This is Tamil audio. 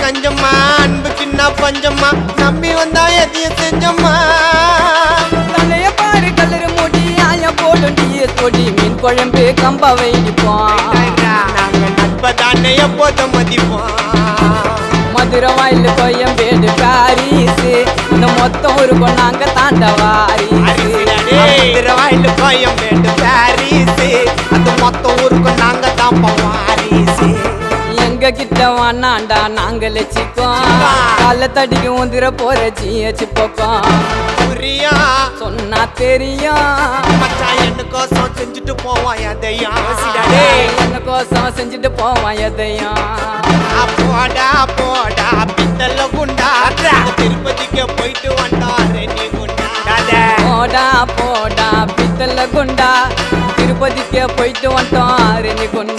நஞ்சம்மா அன்புக்குன்னா பஞ்சம்மா நம்பி வந்தா எதையும் செஞ்சம்மா தலைய பாரு கலரு மூடி ஆய போடும் கொடி மீன் குழம்பு கம்ப வைப்போம் நாங்க நட்பதானே எப்போதும் மதிப்போம் மதுரை வாயில் கோயம்பேடு பாரிசு இந்த மொத்தம் இருக்கும் நாங்க தாண்ட வாரிசு மதுரை வாயில் கோயம்பேடு பாரிசு அது மொத்தம் ஊருக்கும் நாங்க தான் வாரிசு எங்க கிட்ட வாண்டாண்டா நாங்க லட்சிக்கோம் கால தடிக்கு ஊந்திர போற ஜியச்சு போக்கோம் புரியா சொன்னா தெரியும் மச்சான் என்னக்கோசம் செஞ்சுட்டு போவான் எதையும் என்னக்கோசம் செஞ்சுட்டு போவான் எதையும் போடா போடா பித்தல குண்டா திருப்பதிக்கு போயிட்டு வந்தாரு நீ குண்டா போடா போடா பித்தல குண்டா திருப்பதிக்கு போயிட்டு வந்தோம் ரெண்டு குண்டா